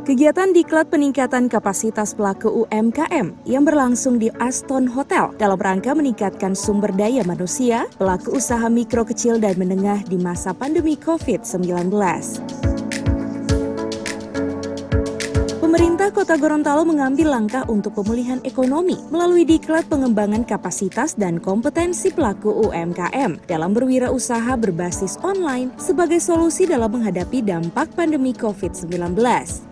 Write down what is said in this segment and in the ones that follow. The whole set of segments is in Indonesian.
Kegiatan diklat peningkatan kapasitas pelaku UMKM yang berlangsung di Aston Hotel dalam rangka meningkatkan sumber daya manusia, pelaku usaha mikro kecil dan menengah di masa pandemi COVID-19. Pemerintah Kota Gorontalo mengambil langkah untuk pemulihan ekonomi melalui diklat pengembangan kapasitas dan kompetensi pelaku UMKM dalam berwirausaha berbasis online sebagai solusi dalam menghadapi dampak pandemi COVID-19.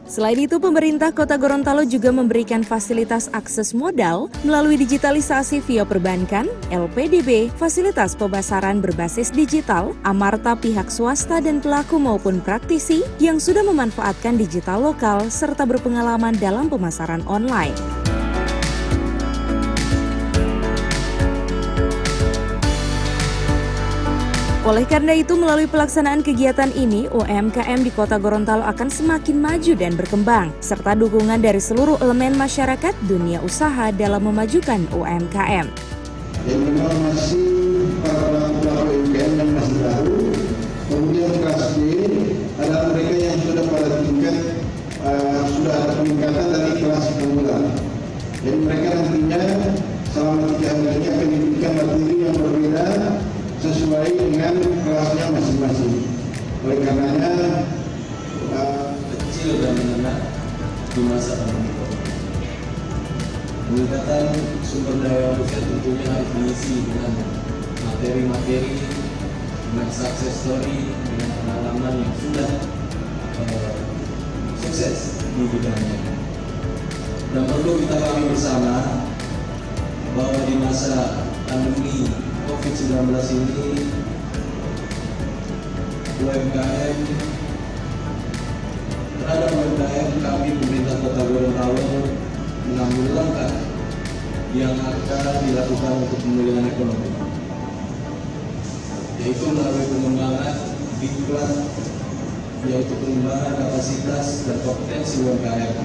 Selain itu, pemerintah Kota Gorontalo juga memberikan fasilitas akses modal melalui digitalisasi via perbankan, LPDB, fasilitas pemasaran berbasis digital, amarta pihak swasta dan pelaku maupun praktisi yang sudah memanfaatkan digital lokal serta berpengalaman dalam pemasaran online. Oleh karena itu, melalui pelaksanaan kegiatan ini, UMKM di Kota Gorontalo akan semakin maju dan berkembang, serta dukungan dari seluruh elemen masyarakat dunia usaha dalam memajukan UMKM. Yang memang masih para pelaku UMKM yang masih baru, kemudian kelas B adalah mereka yang sudah pada tingkat sudah ada peningkatan dari kelas pemula. Jadi mereka nantinya selama 3 hari ini akan diberikan materi yang berbeda sesuai dengan kelasnya masing-masing. Oleh karenanya kecil dan menengah di masa pandemi. Peningkatan sumber daya manusia tentunya harus diisi dengan materi-materi, dengan success story, dengan pengalaman yang sudah sukses di bidangnya. Dan perlu kita pahami bersama bahwa di masa pandemi COVID-19 ini UMKM terhadap UMKM kami pemerintah Kota Gorontalo mengambil langkah yang akan dilakukan untuk pemulihan ekonomi, yaitu melalui pengembangan diklat, yaitu pengembangan kapasitas dan kompetensi UMKM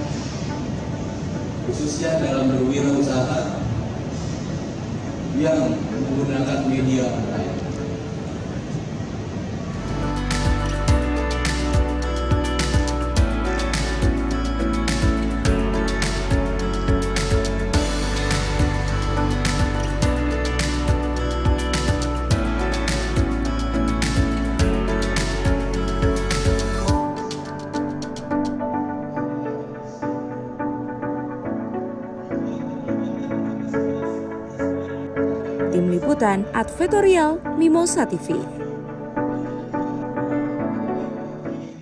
khususnya dalam berwirausaha yang menggunakan media online. Tim Liputan Advertorial Mimosa TV.